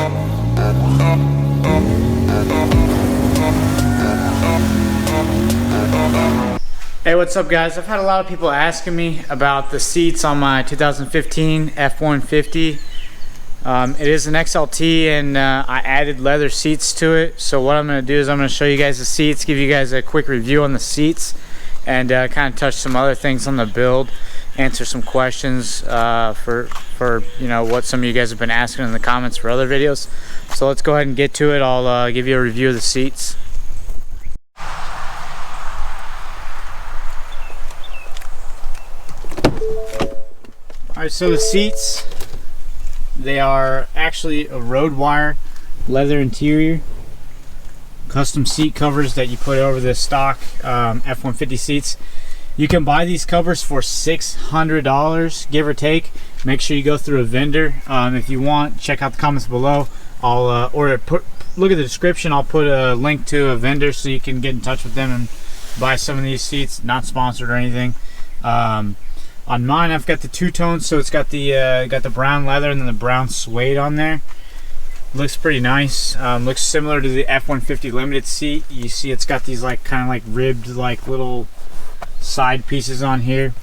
Hey, what's up guys? I've had a lot of people asking me about the seats on my 2015 F-150. It is an XLT and I added leather seats to it. So what I'm going to do is I'm going to show you guys the seats, give you guys a quick review on the seats, and kind of touch some other things on the build, answer some questions for you know what some of you guys have been asking in the comments for other videos. So let's go ahead and get to it. I'll give you a review of the seats. Alright, so the seats, they are actually a Roadwire leather interior, custom seat covers that you put over the stock F-150 seats. You can buy these covers for $600, give or take. Make sure you go through a vendor. If you want, check out the comments below. I'll look at the description. I'll put a link to a vendor so you can get in touch with them and buy some of these seats. Not sponsored or anything. On mine, I've got the two-tone, so it's got the brown leather and then the brown suede on there. Looks pretty nice. Looks similar to the F-150 Limited seat. You see, it's got these kind of like ribbed, like little side pieces on here.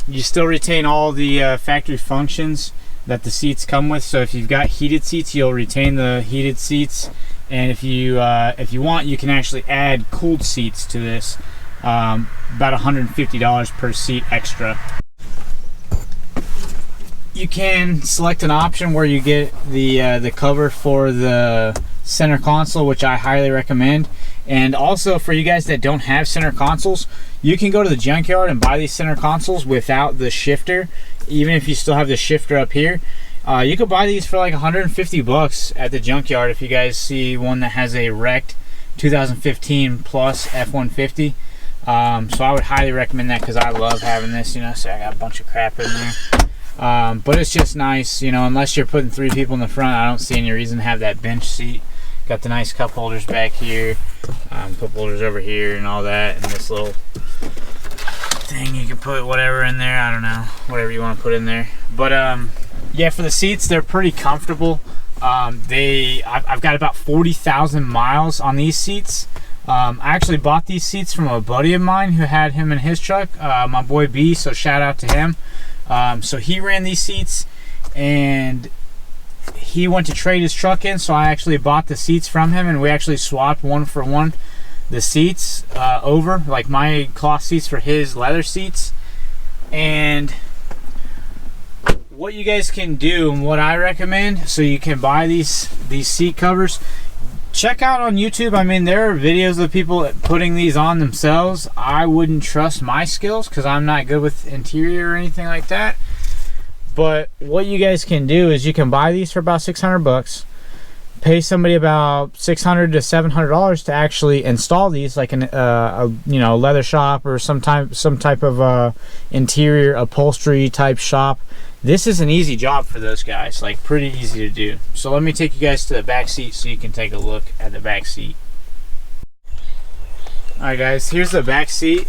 You still retain all the factory functions that the seats come with. So if you've got heated seats, you'll retain the heated seats, and if you want, you can actually add cooled seats to this. About $150 per seat extra. You can select an option where you get the cover for the center console, which I highly recommend. And also for you guys that don't have center consoles, you can go to the junkyard and buy these center consoles without the shifter. Even if you still have the shifter up here, you could buy these for like 150 bucks at the junkyard if you guys see one that has a wrecked 2015 plus F-150. So I would highly recommend that because I love having this, you know. So I got a bunch of crap in there, but it's just nice, you know. Unless you're putting 3 people in the front, I don't see any reason to have that bench seat. Got the nice cup holders back here, cup holders over here, and all that, and this little thing you can put whatever in there. I don't know, whatever you want to put in there. But yeah, for the seats, they're pretty comfortable. I've got about 40,000 miles on these seats. I actually bought these seats from a buddy of mine who had him in his truck, my boy B, so shout out to him. So he ran these seats and he went to trade his truck in, so I actually bought the seats from him, and we actually swapped one for one the seats over, like my cloth seats for his leather seats. And what you guys can do, and what I recommend, so you can buy these seat covers, check out on YouTube. I mean, there are videos of people putting these on themselves. I wouldn't trust my skills because I'm not good with interior or anything like that. But what you guys can do is you can buy these for about 600 bucks, pay somebody about $600 to $700 to actually install these, like a you know, leather shop or some type of interior upholstery type shop. This is an easy job for those guys, like pretty easy to do. So let me take you guys to the back seat so you can take a look at the back seat. Alright guys, here's the back seat.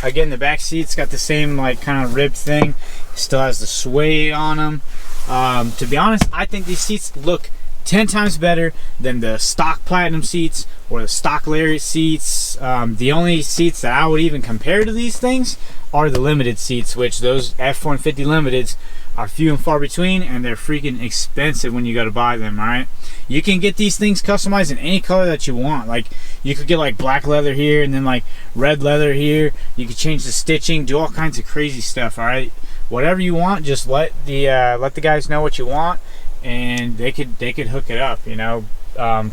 Again, the back seat's got the same like kind of ribbed thing. Still has the suede on them. To be honest, I think these seats look 10 times better than the stock platinum seats or the stock lariat seats. The only seats that I would even compare to these things are the limited seats, which those F-150 limiteds are few and far between, and they're freaking expensive when you go to buy them. All right, you can get these things customized in any color that you want. Like you could get like black leather here and then like red leather here. You could change the stitching, do all kinds of crazy stuff. All right, whatever you want, just let the guys know what you want, and they could hook it up, you know.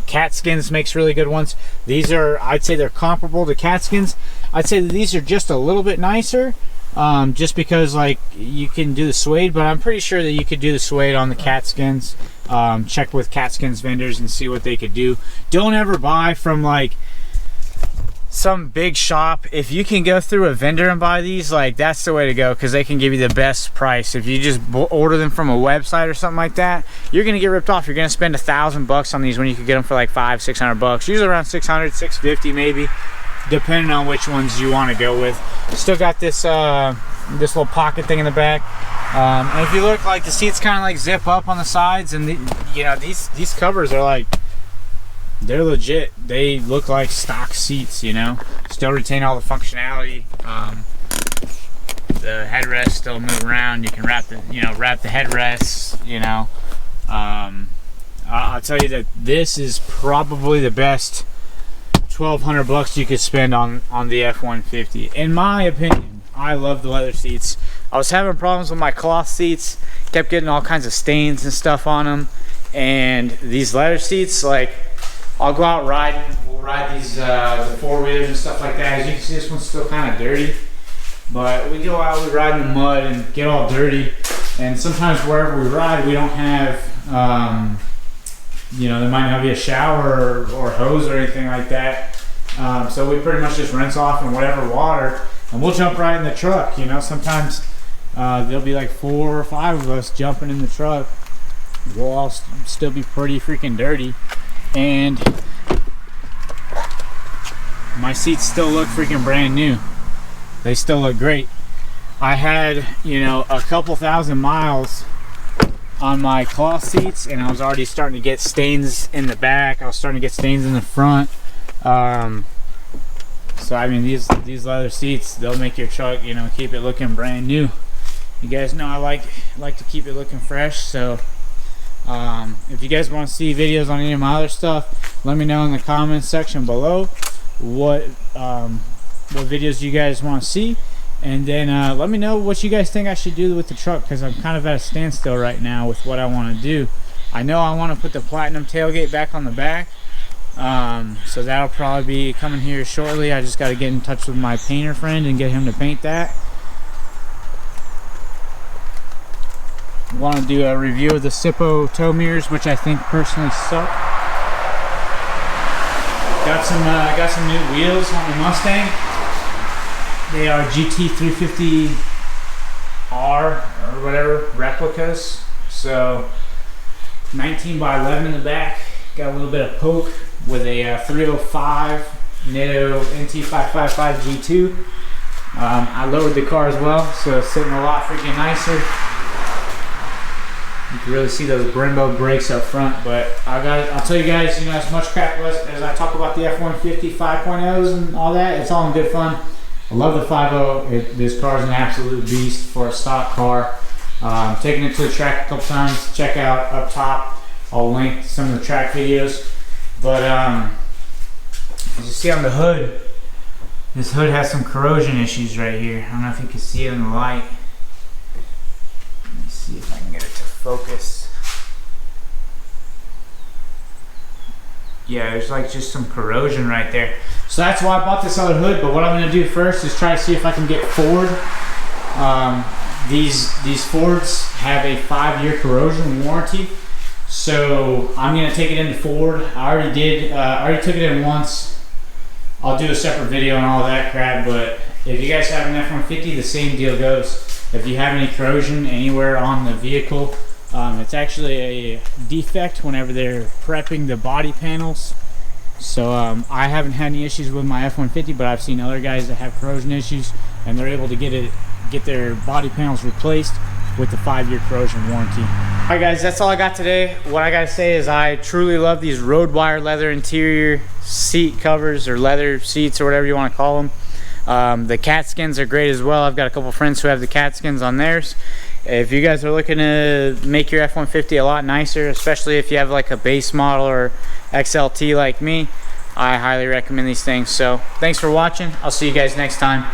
Cat Skins makes really good ones. These are, I'd say they're comparable to Cat Skins. I'd say that these are just a little bit nicer, just because like you can do the suede, but I'm pretty sure that you could do the suede on the Cat Skins. Check with Cat Skins vendors and see what they could do. Don't ever buy from like some big shop. If you can go through a vendor and buy these, like that's the way to go, because they can give you the best price. If you just order them from a website or something like that, you're gonna get ripped off. You're gonna spend $1,000 on these when you could get them for like $500-600 bucks, usually around 600, 650 maybe, depending on which ones you want to go with. Still got this this little pocket thing in the back. And if you look, like the seats kind of like zip up on the sides, and you know, these covers are like, they're legit. They look like stock seats, you know. Still retain all the functionality. The headrests still move around. You can wrap the headrests, you know. I'll tell you that this is probably the best $1,200 you could spend on the F-150. In my opinion, I love the leather seats. I was having problems with my cloth seats, kept getting all kinds of stains and stuff on them. And these leather seats, like, I'll go out riding, we'll ride these the four-wheelers and stuff like that. As you can see, this one's still kind of dirty. But we go out, we ride in the mud and get all dirty. And sometimes wherever we ride, we don't have, you know, there might not be a shower or hose or anything like that. So we pretty much just rinse off in whatever water, and we'll jump right in the truck. You know, sometimes there'll be like 4 or 5 of us jumping in the truck. We'll all still be pretty freaking dirty, and my seats still look freaking brand new. They still look great. I had, you know, a couple thousand miles on my cloth seats, and I was already starting to get stains in the back. I was starting to get stains in the front. So I mean, these leather seats, they'll make your truck, you know, keep it looking brand new. You guys know I like to keep it looking fresh. So if you guys want to see videos on any of my other stuff, let me know in the comments section below what videos you guys want to see. And then let me know what you guys think I should do with the truck, because I'm kind of at a standstill right now with what I want to do. I know I want to put the platinum tailgate back on the back, so that'll probably be coming here shortly. I just got to get in touch with my painter friend and get him to paint that. I want to do a review of the Sippo tow mirrors, which I think personally suck. Got some new wheels on the Mustang. They are GT350R or whatever replicas. So 19 by 11 in the back. Got a little bit of poke with a 305 Netto NT555 G2. I lowered the car as well, so it's sitting a lot freaking nicer. You can really see those Brembo brakes up front, but I'll tell you guys, you know, as much crap as I talk about the F-150 5.0s and all that, it's all in good fun. I love the 5.0. This car is an absolute beast for a stock car. Taking it to the track a couple times. Check out up top. I'll link some of the track videos. But as you see on the hood, this hood has some corrosion issues right here. I don't know if you can see it in the light. Let me see if I can get it to focus. Yeah, there's like just some corrosion right there. So that's why I bought this other hood. But what I'm going to do first is try to see if I can get Ford. These Fords have a 5-year corrosion warranty. So I'm going to take it into Ford. I already took it in once. I'll do a separate video on all of that crap. But if you guys have an F-150, the same deal goes. If you have any corrosion anywhere on the vehicle, it's actually a defect whenever they're prepping the body panels. So I haven't had any issues with my F-150, but I've seen other guys that have corrosion issues, and they're able to get their body panels replaced with the 5-year corrosion warranty. Alright guys, that's all I got today. What I gotta say is I truly love these Roadwire leather interior seat covers, or leather seats, or whatever you want to call them. The cat skins are great as well. I've got a couple friends who have the cat skins on theirs. If you guys are looking to make your F-150 a lot nicer, especially if you have like a base model or XLT like me, I highly recommend these things. So thanks for watching. I'll see you guys next time.